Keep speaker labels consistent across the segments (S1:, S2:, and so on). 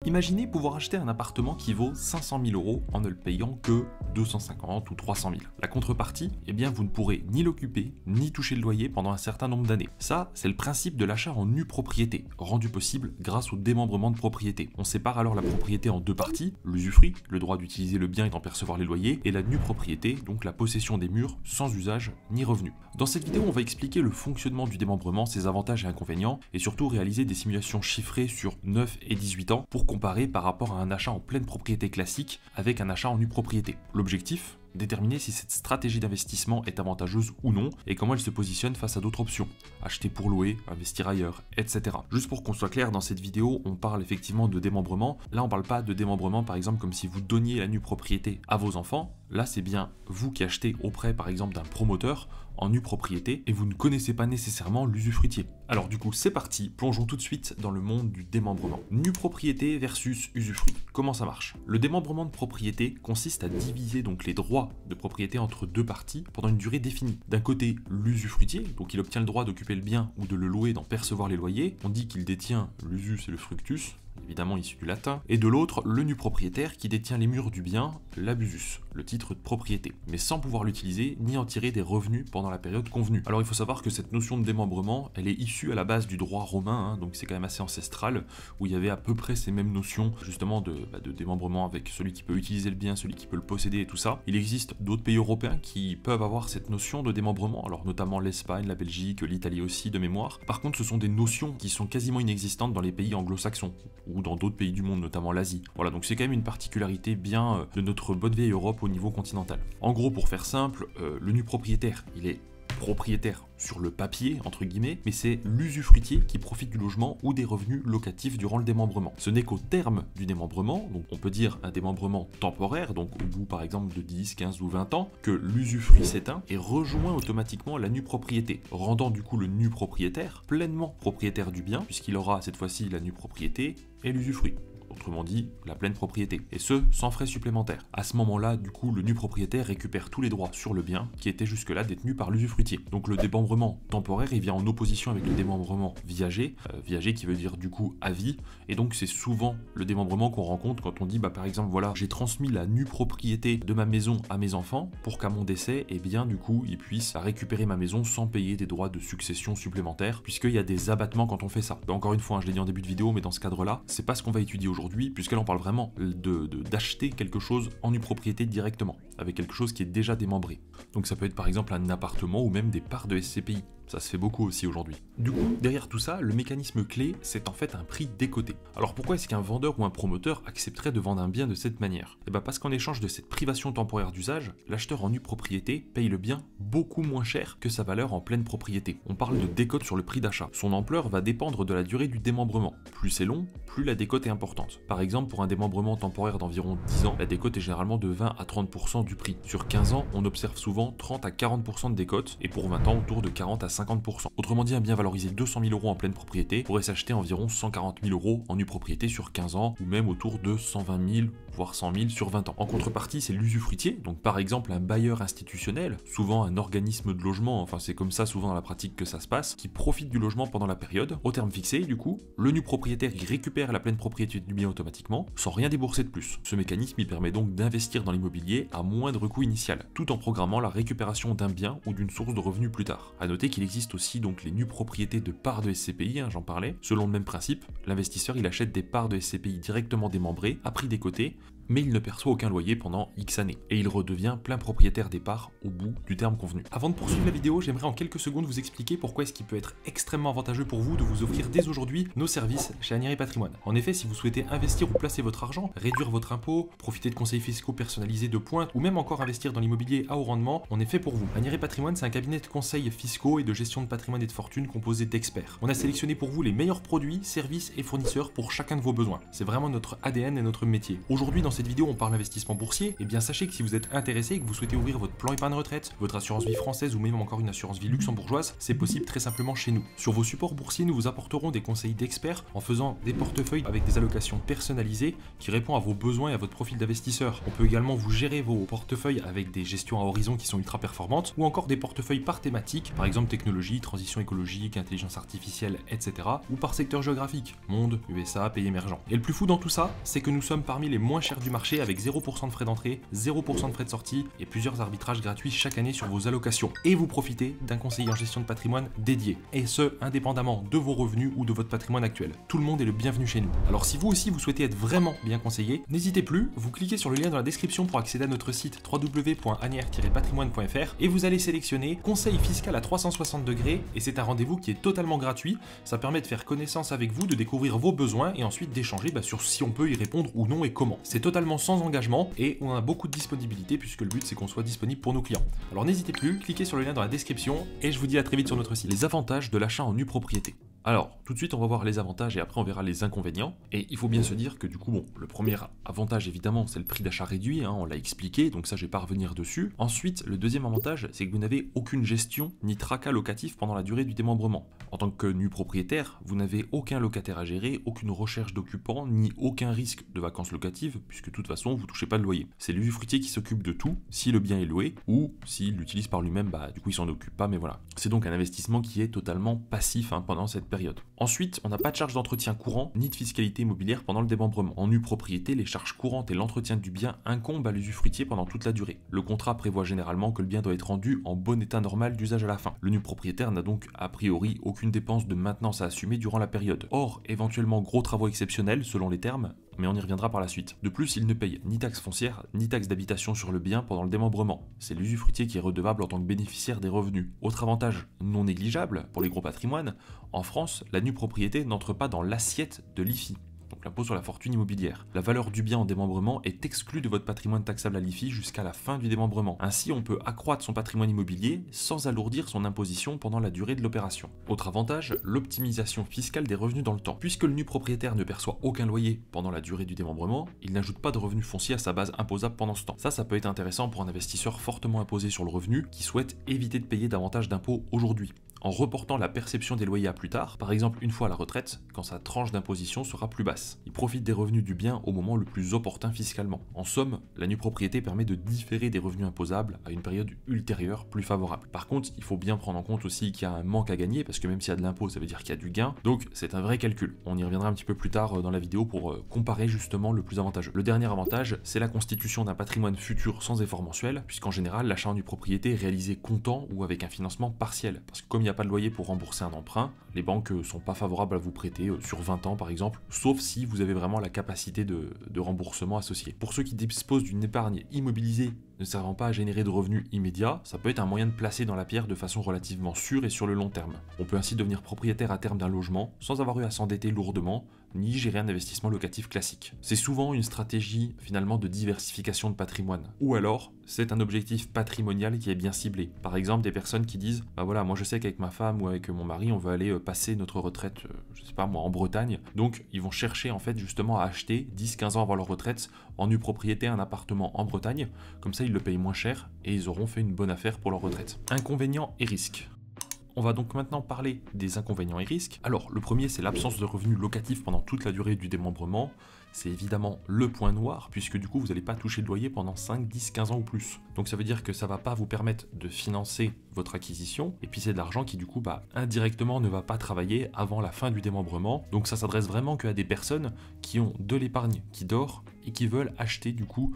S1: Imaginez pouvoir acheter un appartement qui vaut 500 000 € en ne le payant que 250 ou 300 000. La contrepartie, eh bien vous ne pourrez ni l'occuper, ni toucher le loyer pendant un certain nombre d'années. Ça, c'est le principe de l'achat en nue propriété, rendu possible grâce au démembrement de propriété. On sépare alors la propriété en deux parties, l'usufruit, le droit d'utiliser le bien et d'en percevoir les loyers, et la nue propriété, donc la possession des murs sans usage ni revenu. Dans cette vidéo, on va expliquer le fonctionnement du démembrement, ses avantages et inconvénients, et surtout réaliser des simulations chiffrées sur 9 et 18 ans pour comparer par rapport à un achat en pleine propriété classique avec un achat en nue propriété. L'objectif ? Déterminer si cette stratégie d'investissement est avantageuse ou non et comment elle se positionne face à d'autres options. Acheter pour louer, investir ailleurs, etc. Juste pour qu'on soit clair, dans cette vidéo, on parle effectivement de démembrement. Là, on parle pas de démembrement, par exemple, comme si vous donniez la nue propriété à vos enfants. Là, c'est bien vous qui achetez auprès, par exemple, d'un promoteur en nue propriété et vous ne connaissez pas nécessairement l'usufruitier. Alors du coup, c'est parti, plongeons tout de suite dans le monde du démembrement. Nue propriété versus usufruit. Comment ça marche? Le démembrement de propriété consiste à diviser donc les droits de propriété entre deux parties pendant une durée définie. D'un côté, l'usufruitier, donc il obtient le droit d'occuper le bien ou de le louer, d'en percevoir les loyers. On dit qu'il détient l'usus et le fructus, évidemment issu du latin, et de l'autre, le nu propriétaire qui détient les murs du bien, l'abusus, le titre de propriété, mais sans pouvoir l'utiliser ni en tirer des revenus pendant la période convenue. Alors il faut savoir que cette notion de démembrement, elle est issue à la base du droit romain, donc c'est quand même assez ancestral, où il y avait à peu près ces mêmes notions justement de démembrement avec celui qui peut utiliser le bien, celui qui peut le posséder et tout ça. Il existe d'autres pays européens qui peuvent avoir cette notion de démembrement, alors notamment l'Espagne, la Belgique, l'Italie aussi de mémoire. Par contre, ce sont des notions qui sont quasiment inexistantes dans les pays anglo-saxons, ou dans d'autres pays du monde, notamment l'Asie. Voilà, donc c'est quand même une particularité bien de notre bonne vieille Europe au niveau continental. En gros, pour faire simple, le nu propriétaire, il est propriétaire sur le papier, entre guillemets, mais c'est l'usufruitier qui profite du logement ou des revenus locatifs durant le démembrement. Ce n'est qu'au terme du démembrement, donc on peut dire un démembrement temporaire, donc au bout par exemple de 10, 15 ou 20 ans, que l'usufruit s'éteint et rejoint automatiquement la nue propriété, rendant du coup le nu propriétaire pleinement propriétaire du bien, puisqu'il aura cette fois-ci la nue propriété et l'usufruit. Autrement dit, la pleine propriété, et ce, sans frais supplémentaires. À ce moment-là, du coup, le nu propriétaire récupère tous les droits sur le bien qui étaient jusque-là détenus par l'usufruitier. Donc le démembrement temporaire, il vient en opposition avec le démembrement viager, viager qui veut dire du coup à vie, et donc c'est souvent le démembrement qu'on rencontre quand on dit, par exemple, voilà, j'ai transmis la nue propriété de ma maison à mes enfants pour qu'à mon décès, eh bien, du coup, ils puissent récupérer ma maison sans payer des droits de succession supplémentaires, puisqu'il y a des abattements quand on fait ça. Encore une fois, je l'ai dit en début de vidéo, mais dans ce cadre-là, c'est pas ce qu'on va étudier aujourd'hui, puisqu'elle en parle vraiment d'acheter quelque chose en nue propriété directement, avec quelque chose qui est déjà démembré. Donc ça peut être par exemple un appartement ou même des parts de SCPI. Ça se fait beaucoup aussi aujourd'hui. Du coup, derrière tout ça, le mécanisme clé, c'est en fait un prix décoté. Alors pourquoi est-ce qu'un vendeur ou un promoteur accepterait de vendre un bien de cette manière? Eh bien parce qu'en échange de cette privation temporaire d'usage, l'acheteur en nue propriété paye le bien beaucoup moins cher que sa valeur en pleine propriété. On parle de décote sur le prix d'achat. Son ampleur va dépendre de la durée du démembrement. Plus c'est long, plus la décote est importante. Par exemple, pour un démembrement temporaire d'environ 10 ans, la décote est généralement de 20 à 30% du prix. Sur 15 ans, on observe souvent 30 à 40% de décote, et pour 20 ans, autour de 40 à 50%. Autrement dit, un bien valorisé 200 000 € en pleine propriété pourrait s'acheter environ 140 000 € en nue propriété sur 15 ans, ou même autour de 120 000, voire 100 000 sur 20 ans. En contrepartie, c'est l'usufruitier, donc par exemple un bailleur institutionnel, souvent un organisme de logement, enfin c'est comme ça souvent dans la pratique que ça se passe, qui profite du logement pendant la période. Au terme fixé, du coup, le nu propriétaire il récupère la pleine propriété du bien automatiquement, sans rien débourser de plus. Ce mécanisme il permet donc d'investir dans l'immobilier à moindre coût initial, tout en programmant la récupération d'un bien ou d'une source de revenus plus tard. A noter qu'il existe aussi donc les nues propriétés de parts de SCPI, j'en parlais. Selon le même principe, l'investisseur il achète des parts de SCPI directement démembrées, à prix décoté, mais il ne perçoit aucun loyer pendant X années, et il redevient plein propriétaire des parts au bout du terme convenu. Avant de poursuivre la vidéo, j'aimerais en quelques secondes vous expliquer pourquoi est-ce qu'il peut être extrêmement avantageux pour vous de vous offrir dès aujourd'hui nos services chez Anieri Patrimoine. En effet, si vous souhaitez investir ou placer votre argent, réduire votre impôt, profiter de conseils fiscaux personnalisés de pointe, ou même encore investir dans l'immobilier à haut rendement, on est fait pour vous. Anieri Patrimoine, c'est un cabinet de conseils fiscaux et de gestion de patrimoine et de fortune composé d'experts. On a sélectionné pour vous les meilleurs produits, services et fournisseurs pour chacun de vos besoins. C'est vraiment notre ADN et notre métier. Aujourd'hui, dans cette vidéo on parle investissement boursier, eh bien sachez que si vous êtes intéressé et que vous souhaitez ouvrir votre plan épargne retraite, votre assurance vie française ou même encore une assurance vie luxembourgeoise, c'est possible très simplement chez nous. Sur vos supports boursiers, nous vous apporterons des conseils d'experts en faisant des portefeuilles avec des allocations personnalisées qui répondent à vos besoins et à votre profil d'investisseur. On peut également vous gérer vos portefeuilles avec des gestions à horizon qui sont ultra performantes ou encore des portefeuilles par thématique, par exemple technologie, transition écologique, intelligence artificielle, etc. ou par secteur géographique, monde, USA, pays émergents. Et le plus fou dans tout ça, c'est que nous sommes parmi les moins chers du marché avec 0% de frais d'entrée, 0% de frais de sortie et plusieurs arbitrages gratuits chaque année sur vos allocations. Et vous profitez d'un conseiller en gestion de patrimoine dédié, et ce, indépendamment de vos revenus ou de votre patrimoine actuel. Tout le monde est le bienvenu chez nous. Alors si vous aussi vous souhaitez être vraiment bien conseillé, n'hésitez plus, vous cliquez sur le lien dans la description pour accéder à notre site www.anière-patrimoine.fr et vous allez sélectionner conseil fiscal à 360 degrés et c'est un rendez-vous qui est totalement gratuit. Ça permet de faire connaissance avec vous, de découvrir vos besoins et ensuite d'échanger sur si on peut y répondre ou non et comment. C'est totalement sans engagement et on a beaucoup de disponibilité puisque le but c'est qu'on soit disponible pour nos clients. Alors n'hésitez plus, cliquez sur le lien dans la description et je vous dis à très vite sur notre site. Les avantages de l'achat en nue propriété. Alors, tout de suite, on va voir les avantages et après on verra les inconvénients. Et il faut bien se dire que du coup, bon, le premier avantage évidemment, c'est le prix d'achat réduit, on l'a expliqué, donc ça je vais pas revenir dessus. Ensuite, le deuxième avantage, c'est que vous n'avez aucune gestion ni tracas locatif pendant la durée du démembrement. En tant que nu propriétaire, vous n'avez aucun locataire à gérer, aucune recherche d'occupant, ni aucun risque de vacances locatives, puisque de toute façon, vous touchez pas de loyer. C'est l'usufruitier qui s'occupe de tout, si le bien est loué, ou s'il l'utilise par lui-même, du coup il s'en occupe pas, mais voilà. C'est donc un investissement qui est totalement passif pendant cette période. Ensuite, on n'a pas de charge d'entretien courant ni de fiscalité immobilière pendant le démembrement. En nue propriété, les charges courantes et l'entretien du bien incombent à l'usufruitier pendant toute la durée. Le contrat prévoit généralement que le bien doit être rendu en bon état normal d'usage à la fin. Le nu propriétaire n'a donc a priori aucune dépense de maintenance à assumer durant la période. Or, éventuellement gros travaux exceptionnels selon les termes, mais on y reviendra par la suite. De plus, il ne paye ni taxe foncière, ni taxe d'habitation sur le bien pendant le démembrement. C'est l'usufruitier qui est redevable en tant que bénéficiaire des revenus. Autre avantage non négligeable pour les gros patrimoines, en France, la nue propriété n'entre pas dans l'assiette de l'IFI. Donc l'impôt sur la fortune immobilière. La valeur du bien en démembrement est exclue de votre patrimoine taxable à l'IFI jusqu'à la fin du démembrement. Ainsi, on peut accroître son patrimoine immobilier sans alourdir son imposition pendant la durée de l'opération. Autre avantage, l'optimisation fiscale des revenus dans le temps. Puisque le nu propriétaire ne perçoit aucun loyer pendant la durée du démembrement, il n'ajoute pas de revenus fonciers à sa base imposable pendant ce temps. Ça peut être intéressant pour un investisseur fortement imposé sur le revenu qui souhaite éviter de payer davantage d'impôts aujourd'hui, en reportant la perception des loyers à plus tard, par exemple une fois à la retraite, quand sa tranche d'imposition sera plus basse. Il profite des revenus du bien au moment le plus opportun fiscalement. En somme, la nue propriété permet de différer des revenus imposables à une période ultérieure plus favorable. Par contre, il faut bien prendre en compte aussi qu'il y a un manque à gagner, parce que même s'il y a de l'impôt, ça veut dire qu'il y a du gain, donc c'est un vrai calcul. On y reviendra un petit peu plus tard dans la vidéo pour comparer justement le plus avantageux. Le dernier avantage, c'est la constitution d'un patrimoine futur sans effort mensuel, puisqu'en général, l'achat en nue propriété est réalisé comptant ou avec un financement partiel, parce que comme il n'y a pas de loyer pour rembourser un emprunt, les banques sont pas favorables à vous prêter sur 20 ans par exemple, sauf si vous avez vraiment la capacité de remboursement associée. Pour ceux qui disposent d'une épargne immobilisée ne servant pas à générer de revenus immédiats, ça peut être un moyen de placer dans la pierre de façon relativement sûre et sur le long terme. On peut ainsi devenir propriétaire à terme d'un logement sans avoir eu à s'endetter lourdement, ni gérer un investissement locatif classique. C'est souvent une stratégie finalement de diversification de patrimoine. Ou alors, c'est un objectif patrimonial qui est bien ciblé. Par exemple, des personnes qui disent voilà, moi je sais qu'avec ma femme ou avec mon mari, on veut aller passer notre retraite, je sais pas moi, en Bretagne. Donc, ils vont chercher en fait justement à acheter 10-15 ans avant leur retraite en nue propriété un appartement en Bretagne. Comme ça, ils le payent moins cher et ils auront fait une bonne affaire pour leur retraite. Inconvénients et risques. On va donc maintenant parler des inconvénients et risques. Alors, le premier, c'est l'absence de revenus locatifs pendant toute la durée du démembrement. C'est évidemment le point noir, puisque du coup, vous n'allez pas toucher de loyer pendant 5, 10, 15 ans ou plus. Donc ça veut dire que ça ne va pas vous permettre de financer votre acquisition, et puis c'est de l'argent qui du coup, indirectement ne va pas travailler avant la fin du démembrement. Donc ça s'adresse vraiment qu'à des personnes qui ont de l'épargne qui dort et qui veulent acheter du coup,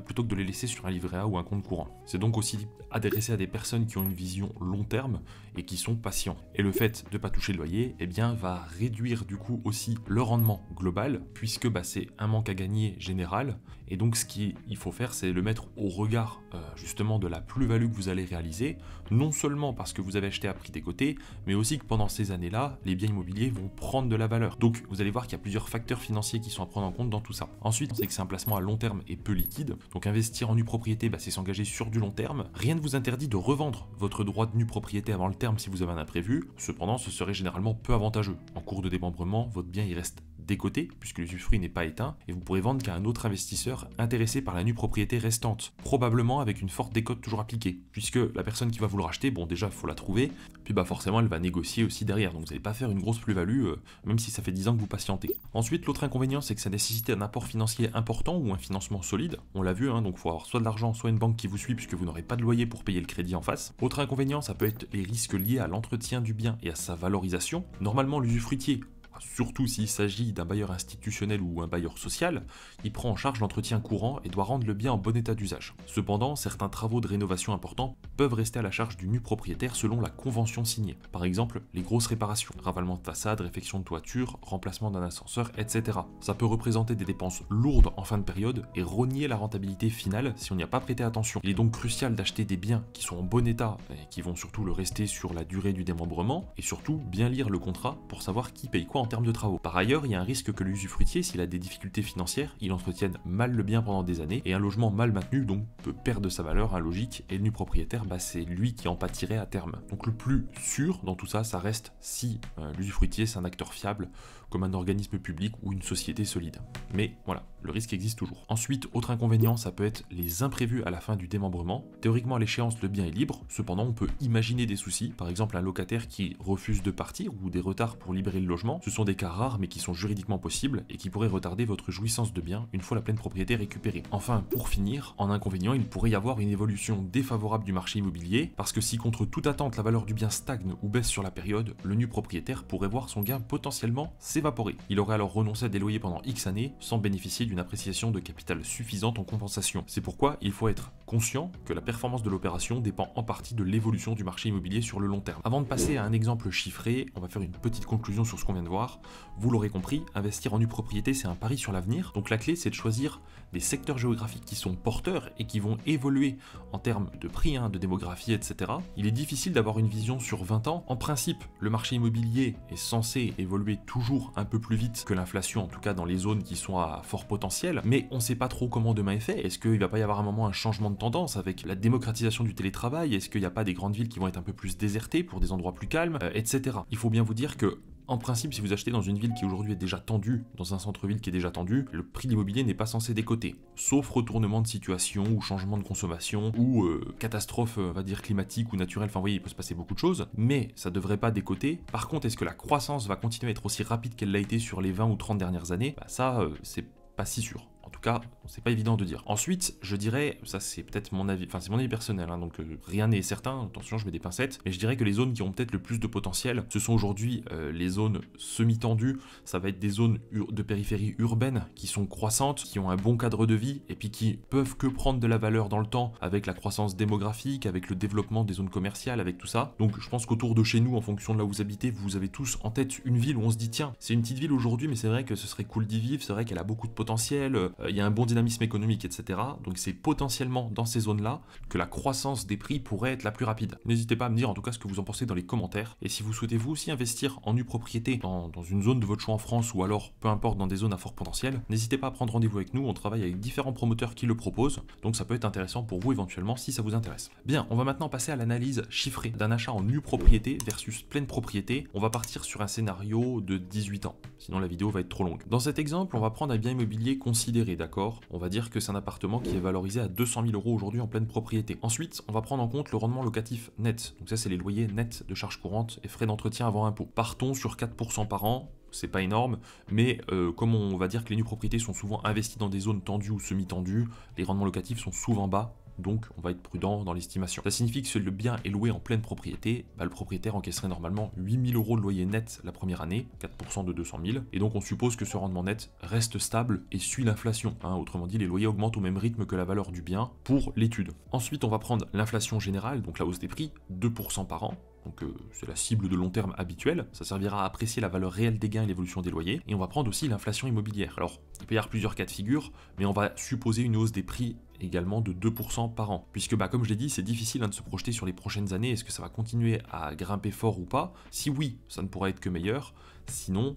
S1: plutôt que de les laisser sur un livret A ou un compte courant. C'est donc aussi adressé à des personnes qui ont une vision long terme et qui sont patients. Et le fait de ne pas toucher le loyer, va réduire du coup aussi le rendement global, puisque c'est un manque à gagner général. Et donc ce qu'il faut faire, c'est le mettre au regard justement de la plus-value que vous allez réaliser, non seulement parce que vous avez acheté à prix décoté, mais aussi que pendant ces années-là, les biens immobiliers vont prendre de la valeur. Donc vous allez voir qu'il y a plusieurs facteurs financiers qui sont à prendre en compte dans tout ça. Ensuite, c'est que c'est un placement à long terme et peu liquide. Donc investir en nue propriété, c'est s'engager sur du long terme. Rien ne vous interdit de revendre votre droit de nue propriété avant le terme si vous avez un imprévu. Cependant, ce serait généralement peu avantageux. En cours de démembrement, votre bien il reste décoter, puisque l'usufruit n'est pas éteint, et vous pourrez vendre qu'à un autre investisseur intéressé par la nue propriété restante, probablement avec une forte décote toujours appliquée, puisque la personne qui va vous le racheter, bon déjà il faut la trouver, puis forcément elle va négocier aussi derrière, donc vous n'allez pas faire une grosse plus-value, même si ça fait 10 ans que vous patientez. Ensuite, l'autre inconvénient, c'est que ça nécessite un apport financier important ou un financement solide, on l'a vu, donc il faut avoir soit de l'argent, soit une banque qui vous suit, puisque vous n'aurez pas de loyer pour payer le crédit en face. Autre inconvénient, ça peut être les risques liés à l'entretien du bien et à sa valorisation. Normalement, l'usufruitier, surtout s'il s'agit d'un bailleur institutionnel ou un bailleur social, il prend en charge l'entretien courant et doit rendre le bien en bon état d'usage. Cependant, certains travaux de rénovation importants peuvent rester à la charge du nu propriétaire selon la convention signée. Par exemple, les grosses réparations, ravalement de façade, réfection de toiture, remplacement d'un ascenseur, etc. Ça peut représenter des dépenses lourdes en fin de période et rogner la rentabilité finale si on n'y a pas prêté attention. Il est donc crucial d'acheter des biens qui sont en bon état et qui vont surtout le rester sur la durée du démembrement, et surtout bien lire le contrat pour savoir qui paye quoi en termes de travaux. Par ailleurs, il y a un risque que l'usufruitier, s'il a des difficultés financières, il entretienne mal le bien pendant des années, et un logement mal maintenu donc peut perdre sa valeur, logique, et le nu propriétaire, c'est lui qui en pâtirait à terme. Donc le plus sûr dans tout ça, ça reste si l'usufruitier c'est un acteur fiable, comme un organisme public ou une société solide. Mais voilà, le risque existe toujours. Ensuite, autre inconvénient, ça peut être les imprévus à la fin du démembrement. Théoriquement, à l'échéance, le bien est libre, cependant on peut imaginer des soucis, par exemple un locataire qui refuse de partir ou des retards pour libérer le logement. Ce sont des cas rares mais qui sont juridiquement possibles et qui pourraient retarder votre jouissance de bien une fois la pleine propriété récupérée. Enfin, pour finir, en inconvénient, il pourrait y avoir une évolution défavorable du marché immobilier, parce que si contre toute attente la valeur du bien stagne ou baisse sur la période, le nu propriétaire pourrait voir son gain potentiellement s'évaporer. Il aurait alors renoncé à des loyers pendant X années sans bénéficier d'une appréciation de capital suffisante en compensation. C'est pourquoi il faut être conscient que la performance de l'opération dépend en partie de l'évolution du marché immobilier sur le long terme. Avant de passer à un exemple chiffré, on va faire une petite conclusion sur ce qu'on vient de voir. Vous l'aurez compris, investir en nue propriété, c'est un pari sur l'avenir. Donc la clé, c'est de choisir des secteurs géographiques qui sont porteurs et qui vont évoluer en termes de prix, de démographie, etc. Il est difficile d'avoir une vision sur 20 ans. En principe, le marché immobilier est censé évoluer toujours un peu plus vite que l'inflation, en tout cas dans les zones qui sont à fort potentiel, mais on ne sait pas trop comment demain est fait. Est-ce qu'il ne va pas y avoir un moment un changement de tendance avec la démocratisation du télétravail? Est-ce qu'il n'y a pas des grandes villes qui vont être un peu plus désertées pour des endroits plus calmes, etc. Il faut bien vous dire que en principe, si vous achetez dans une ville qui aujourd'hui est déjà tendue, dans un centre-ville qui est déjà tendu, le prix de l'immobilier n'est pas censé décoter. Sauf retournement de situation, ou changement de consommation, ou catastrophe, on va dire, climatique ou naturelle, enfin vous voyez, il peut se passer beaucoup de choses, mais ça devrait pas décoter. Par contre, est-ce que la croissance va continuer à être aussi rapide qu'elle l'a été sur les 20 ou 30 dernières années? Ça, c'est pas si sûr. En tout cas, c'est pas évident de dire. Ensuite, je dirais, ça c'est peut-être mon avis, enfin c'est mon avis personnel, donc rien n'est certain, attention je mets des pincettes, mais je dirais que les zones qui ont peut-être le plus de potentiel, ce sont aujourd'hui les zones semi-tendues, ça va être des zones de périphérie urbaine qui sont croissantes, qui ont un bon cadre de vie, et puis qui peuvent que prendre de la valeur dans le temps avec la croissance démographique, avec le développement des zones commerciales, avec tout ça. Donc je pense qu'autour de chez nous, en fonction de là où vous habitez, vous avez tous en tête une ville où on se dit tiens, c'est une petite ville aujourd'hui, mais c'est vrai que ce serait cool d'y vivre, c'est vrai qu'elle a beaucoup de potentiel, il y a un bon dynamisme économique, etc. Donc c'est potentiellement dans ces zones-là que la croissance des prix pourrait être la plus rapide. N'hésitez pas à me dire en tout cas ce que vous en pensez dans les commentaires. Et si vous souhaitez vous aussi investir en nue propriété dans une zone de votre choix en France, ou alors peu importe dans des zones à fort potentiel, n'hésitez pas à prendre rendez-vous avec nous, on travaille avec différents promoteurs qui le proposent, donc ça peut être intéressant pour vous éventuellement si ça vous intéresse. Bien, on va maintenant passer à l'analyse chiffrée d'un achat en nue propriété versus pleine propriété. On va partir sur un scénario de 18 ans, sinon la vidéo va être trop longue. Dans cet exemple, on va prendre un bien immobilier considéré, d'accord? On va dire que c'est un appartement qui est valorisé à 200 000 € aujourd'hui en pleine propriété. Ensuite, on va prendre en compte le rendement locatif net. Donc ça, c'est les loyers nets de charges courantes et frais d'entretien avant impôt. Partons sur 4% par an. C'est pas énorme, mais comme on va dire que les nues propriétés sont souvent investies dans des zones tendues ou semi-tendues, les rendements locatifs sont souvent bas. Donc on va être prudent dans l'estimation. Ça signifie que si le bien est loué en pleine propriété, le propriétaire encaisserait normalement 8 000 € de loyer net la première année, 4% de 200 000, et donc on suppose que ce rendement net reste stable et suit l'inflation. Autrement dit, les loyers augmentent au même rythme que la valeur du bien pour l'étude. Ensuite, on va prendre l'inflation générale, donc la hausse des prix, 2% par an. Donc c'est la cible de long terme habituelle, ça servira à apprécier la valeur réelle des gains et l'évolution des loyers, et on va prendre aussi l'inflation immobilière. Alors, il peut y avoir plusieurs cas de figure, mais on va supposer une hausse des prix également de 2% par an, puisque comme je l'ai dit, c'est difficile de se projeter sur les prochaines années, est-ce que ça va continuer à grimper fort ou pas? Si oui, ça ne pourra être que meilleur. sinon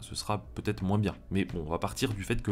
S1: ce sera peut-être moins bien. Mais bon, on va partir du fait que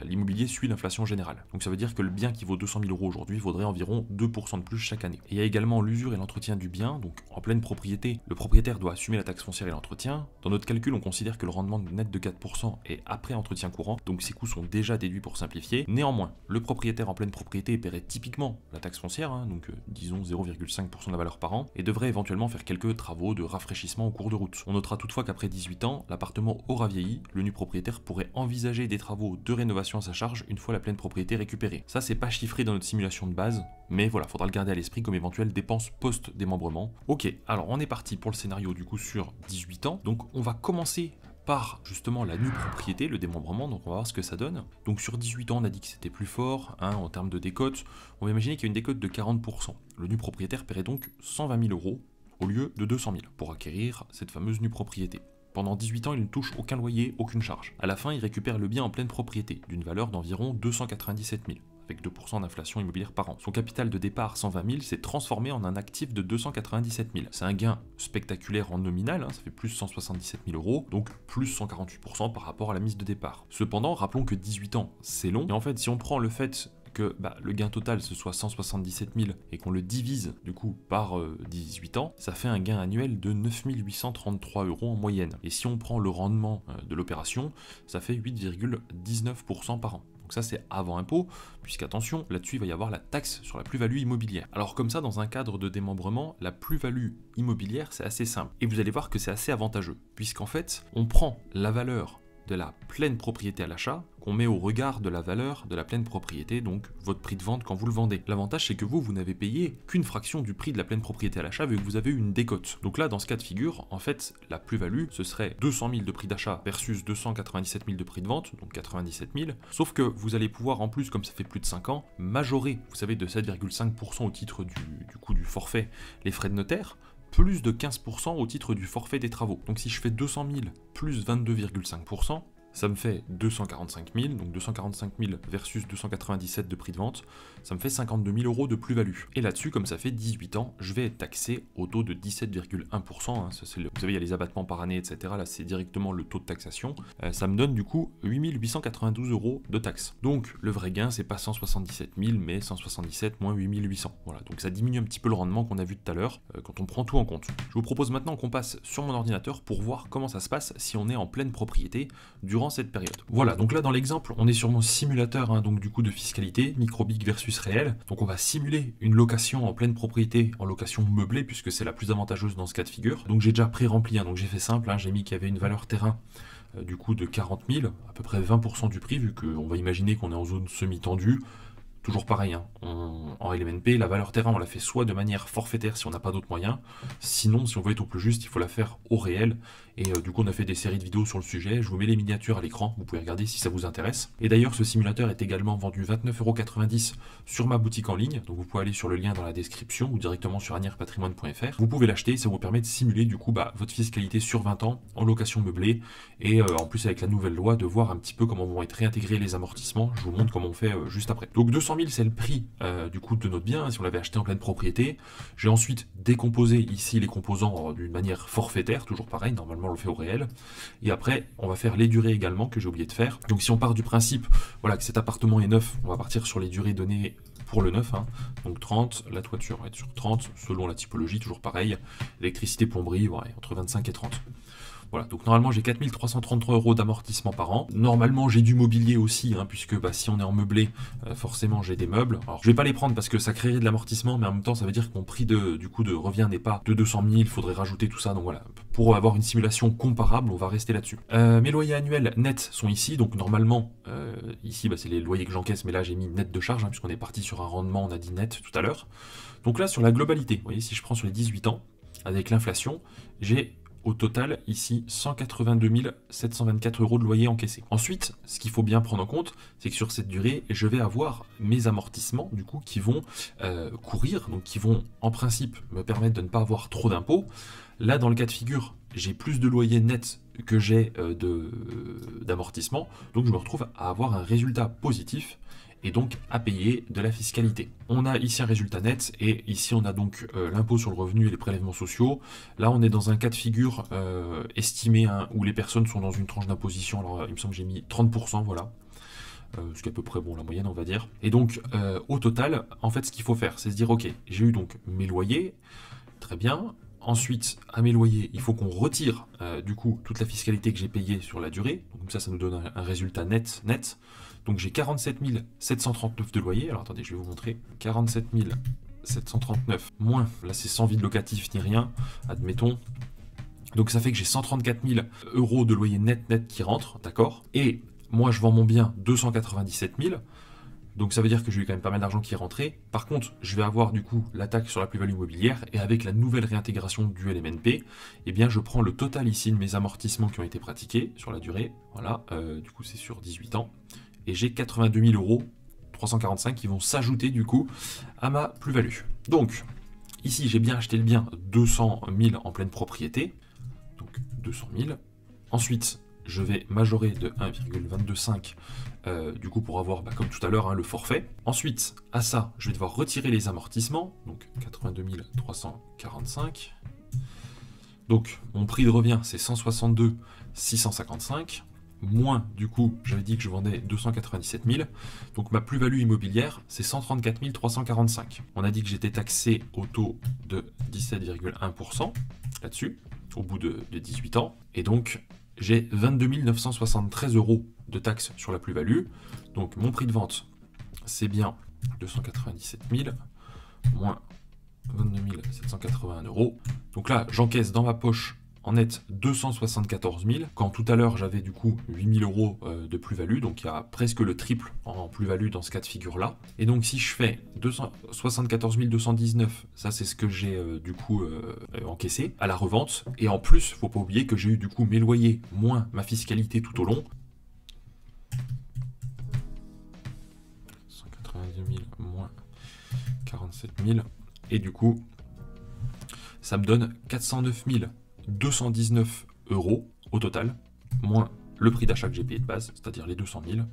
S1: l'immobilier suit l'inflation générale. Donc ça veut dire que le bien qui vaut 200 000 € aujourd'hui vaudrait environ 2% de plus chaque année. Et il y a également l'usure et l'entretien du bien, donc en pleine propriété, le propriétaire doit assumer la taxe foncière et l'entretien. Dans notre calcul, on considère que le rendement net de 4% est après entretien courant, donc ces coûts sont déjà déduits pour simplifier. Néanmoins, le propriétaire en pleine propriété paierait typiquement la taxe foncière, donc disons 0,5% de la valeur par an, et devrait éventuellement faire quelques travaux de rafraîchissement au cours de route. On notera toutefois qu'après 18 ans, l'appartement aura vieilli, le nu propriétaire pourrait envisager des travaux de rénovation à sa charge une fois la pleine propriété récupérée. Ça, c'est pas chiffré dans notre simulation de base, mais voilà, faudra le garder à l'esprit comme éventuelle dépense post-démembrement. Ok, alors on est parti pour le scénario du coup sur 18 ans, donc on va commencer par justement la nue propriété, le démembrement, donc on va voir ce que ça donne. Donc sur 18 ans, on a dit que c'était plus fort, en termes de décote, on va imaginer qu'il y a une décote de 40%. Le nu propriétaire paierait donc 120 000 € au lieu de 200 000 pour acquérir cette fameuse nue propriété. Pendant 18 ans, il ne touche aucun loyer, aucune charge. À la fin, il récupère le bien en pleine propriété, d'une valeur d'environ 297 000, avec 2% d'inflation immobilière par an. Son capital de départ, 120 000, s'est transformé en un actif de 297 000. C'est un gain spectaculaire en nominal, ça fait plus 177 000 €, donc plus 148% par rapport à la mise de départ. Cependant, rappelons que 18 ans, c'est long, et en fait, si on prend le fait que le gain total ce soit 177 000 et qu'on le divise du coup par 18 ans, ça fait un gain annuel de 9 833 € en moyenne. Et si on prend le rendement de l'opération, ça fait 8,19% par an. Donc ça c'est avant impôt, puisqu'attention, là-dessus il va y avoir la taxe sur la plus-value immobilière. Alors comme ça, dans un cadre de démembrement, la plus-value immobilière c'est assez simple. Et vous allez voir que c'est assez avantageux, puisqu'en fait, on prend la valeur de la pleine propriété à l'achat qu'on met au regard de la valeur de la pleine propriété, donc votre prix de vente quand vous le vendez. L'avantage c'est que vous n'avez payé qu'une fraction du prix de la pleine propriété à l'achat vu que vous avez eu une décote. Donc là dans ce cas de figure, en fait la plus-value ce serait 200 000 de prix d'achat versus 297 000 de prix de vente, donc 97 000, sauf que vous allez pouvoir en plus, comme ça fait plus de 5 ans, majorer, vous savez, de 7,5% au titre du coût du forfait les frais de notaire, plus de 15% au titre du forfait des travaux. Donc si je fais 200 000 plus 22,5%, ça me fait 245 000, donc 245 000 versus 297 de prix de vente, ça me fait 52 000 € de plus-value. Et là-dessus, comme ça fait 18 ans, je vais être taxé au taux de 17,1%. Vous savez, il y a les abattements par année, etc. Là, c'est directement le taux de taxation. Ça me donne du coup 8 892 € de taxes. Donc, le vrai gain, c'est pas 177 000, mais 177 moins 8 800. Voilà, donc ça diminue un petit peu le rendement qu'on a vu tout à l'heure, quand on prend tout en compte. Je vous propose maintenant qu'on passe sur mon ordinateur pour voir comment ça se passe si on est en pleine propriété durant cette période. Voilà, donc là dans l'exemple, on est sur mon simulateur donc du coup de fiscalité, microbique versus réel. Donc on va simuler une location en pleine propriété, en location meublée, puisque c'est la plus avantageuse dans ce cas de figure. Donc j'ai déjà pré-rempli, donc j'ai fait simple, j'ai mis qu'il y avait une valeur terrain du coup de 40 000, à peu près 20% du prix, vu qu'on va imaginer qu'on est en zone semi-tendue. Toujours pareil, en LMNP, la valeur terrain, on la fait soit de manière forfaitaire si on n'a pas d'autres moyens, sinon, si on veut être au plus juste, il faut la faire au réel. Et du coup, on a fait des séries de vidéos sur le sujet, je vous mets les miniatures à l'écran, vous pouvez regarder si ça vous intéresse. Et d'ailleurs, ce simulateur est également vendu 29,90 € sur ma boutique en ligne, donc vous pouvez aller sur le lien dans la description ou directement sur anierpatrimoine.fr. Vous pouvez l'acheter, ça vous permet de simuler du coup votre fiscalité sur 20 ans en location meublée, et en plus avec la nouvelle loi, de voir un petit peu comment vont être réintégrés les amortissements. Je vous montre comment on fait juste après. Donc 200 000, c'est le prix du coup de notre bien, si on l'avait acheté en pleine propriété. J'ai ensuite décomposé ici les composants d'une manière forfaitaire, toujours pareil, normalement on le fait au réel. Et après, on va faire les durées également, que j'ai oublié de faire. Donc si on part du principe voilà, que cet appartement est neuf, on va partir sur les durées données pour le neuf. Donc 30, la toiture va être sur 30, selon la typologie, toujours pareil. Électricité, plomberie, ouais, entre 25 et 30. Voilà, donc normalement j'ai 4 333 € d'amortissement par an. Normalement j'ai du mobilier aussi, puisque si on est en meublé, forcément j'ai des meubles. Alors je vais pas les prendre parce que ça créerait de l'amortissement, mais en même temps ça veut dire que mon prix de revient n'est pas de 200 000, il faudrait rajouter tout ça. Donc voilà, pour avoir une simulation comparable, on va rester là-dessus. Mes loyers annuels nets sont ici, donc normalement, ici c'est les loyers que j'encaisse, mais là j'ai mis net de charge, puisqu'on est parti sur un rendement, on a dit net tout à l'heure. Donc là sur la globalité, vous voyez, si je prends sur les 18 ans, avec l'inflation, j'ai au total, ici, 182 724 € de loyer encaissé. Ensuite, ce qu'il faut bien prendre en compte, c'est que sur cette durée, je vais avoir mes amortissements, du coup, qui vont courir, donc qui vont, en principe, me permettre de ne pas avoir trop d'impôts. Là, dans le cas de figure, j'ai plus de loyer net que j'ai d'amortissement, donc je me retrouve à avoir un résultat positif. et donc à payer de la fiscalité. On a ici un résultat net et ici on a donc l'impôt sur le revenu et les prélèvements sociaux. Là on est dans un cas de figure estimé où les personnes sont dans une tranche d'imposition, alors il me semble que j'ai mis 30%, voilà. Ce qui est à peu près bon, la moyenne on va dire. Et donc au total, en fait ce qu'il faut faire, c'est se dire ok, j'ai eu donc mes loyers, très bien. Ensuite, à mes loyers, il faut qu'on retire du coup toute la fiscalité que j'ai payée sur la durée. Donc, comme ça nous donne un résultat net. Donc j'ai 47 739 de loyer. Alors attendez, je vais vous montrer. 47 739 moins, là c'est sans vide locatif ni rien, admettons. Donc ça fait que j'ai 134 000 euros de loyer net qui rentrent, d'accord. Et moi je vends mon bien 297 000. Donc ça veut dire que j'ai eu quand même pas mal d'argent qui est rentré. Par contre, je vais avoir du coup la taxe sur la plus-value immobilière et avec la nouvelle réintégration du LMNP, eh bien je prends le total ici de mes amortissements qui ont été pratiqués sur la durée. Voilà, du coup c'est sur 18 ans. Et j'ai 82 000 euros 345 qui vont s'ajouter du coup à ma plus-value. Donc ici j'ai bien acheté le bien 200 000 en pleine propriété. Donc 200 000. Ensuite, je vais majorer de 1,225 du coup pour avoir, comme tout à l'heure, le forfait. Ensuite, à ça, je vais devoir retirer les amortissements, donc 82 345. Donc, mon prix de revient, c'est 162 655. Moins, du coup, j'avais dit que je vendais 297 000. Donc, ma plus-value immobilière, c'est 134 345. On a dit que j'étais taxé au taux de 17,1% là-dessus, au bout de 18 ans. Et donc, j'ai 22 973 euros de taxes sur la plus-value. Donc mon prix de vente, c'est bien 297 000 moins 22 781 euros. Donc là, j'encaisse dans ma poche en net 274 000, quand tout à l'heure j'avais du coup 8 000 euros de plus-value, donc il y a presque le triple en plus-value dans ce cas de figure-là. Et donc si je fais 274 219, ça c'est ce que j'ai du coup encaissé à la revente, et en plus, faut pas oublier que j'ai eu du coup mes loyers moins ma fiscalité tout au long. 192 000 moins 47 000, et du coup, ça me donne 409 219 euros au total, moins le prix d'achat que j'ai payé de base, c'est-à-dire les 200 000.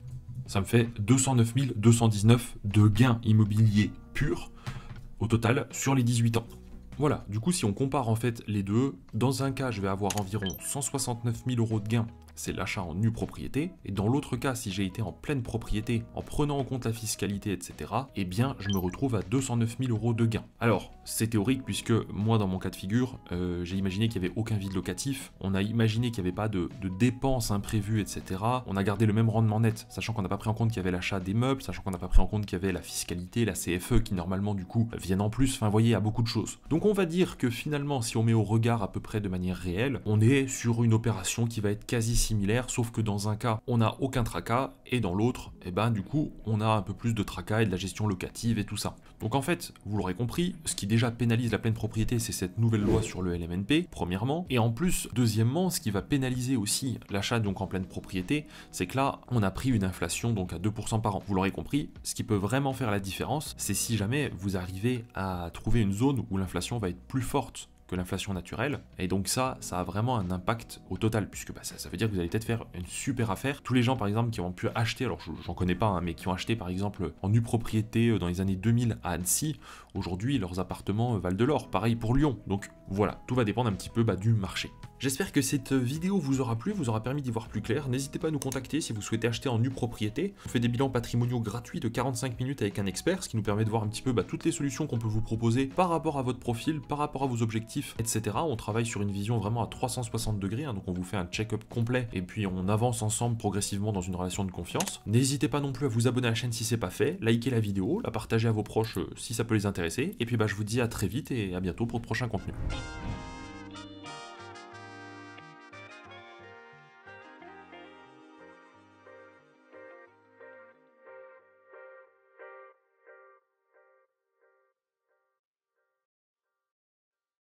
S1: Ça me fait 209 219 de gains immobiliers purs au total sur les 18 ans. Voilà, du coup si on compare en fait les deux, dans un cas je vais avoir environ 169 000 euros de gains, c'est l'achat en nue propriété, et dans l'autre cas si j'ai été en pleine propriété, en prenant en compte la fiscalité etc, eh bien je me retrouve à 209 000 euros de gains. Alors c'est théorique puisque moi dans mon cas de figure, j'ai imaginé qu'il n'y avait aucun vide locatif, on a imaginé qu'il n'y avait pas de dépenses imprévues etc, on a gardé le même rendement net, sachant qu'on n'a pas pris en compte qu'il y avait l'achat des meubles, sachant qu'on n'a pas pris en compte qu'il y avait la fiscalité, la CFE qui normalement du coup viennent en plus, enfin vous voyez, il y a beaucoup de choses. Donc on va dire que finalement si on met au regard à peu près de manière réelle, on est sur une opération qui va être quasi similaire, sauf que dans un cas on n'a aucun tracas et dans l'autre, eh ben du coup on a un peu plus de tracas et de la gestion locative et tout ça. Donc en fait, vous l'aurez compris, ce qui déjà pénalise la pleine propriété, c'est cette nouvelle loi sur le LMNP, premièrement, et en plus, deuxièmement, ce qui va pénaliser aussi l'achat donc en pleine propriété, c'est que là, on a pris une inflation donc à 2% par an. Vous l'aurez compris, ce qui peut vraiment faire la différence, c'est si jamais vous arrivez à trouver une zone où l'inflation va être plus forte que l'inflation naturelle, et donc ça a vraiment un impact au total, puisque ça veut dire que vous allez peut-être faire une super affaire. Tous les gens par exemple qui ont pu acheter, alors j'en connais pas, mais qui ont acheté par exemple en nue propriété dans les années 2000 à Annecy, aujourd'hui leurs appartements valent de l'or, pareil pour Lyon, donc voilà, tout va dépendre un petit peu du marché. J'espère que cette vidéo vous aura plu, vous aura permis d'y voir plus clair. N'hésitez pas à nous contacter si vous souhaitez acheter en nue propriété. On fait des bilans patrimoniaux gratuits de 45 minutes avec un expert, ce qui nous permet de voir un petit peu toutes les solutions qu'on peut vous proposer par rapport à votre profil, par rapport à vos objectifs, etc. On travaille sur une vision vraiment à 360 degrés, donc on vous fait un check-up complet et puis on avance ensemble progressivement dans une relation de confiance. N'hésitez pas non plus à vous abonner à la chaîne si c'est pas fait, liker la vidéo, la partager à vos proches si ça peut les intéresser. Et puis je vous dis à très vite et à bientôt pour de prochains contenus.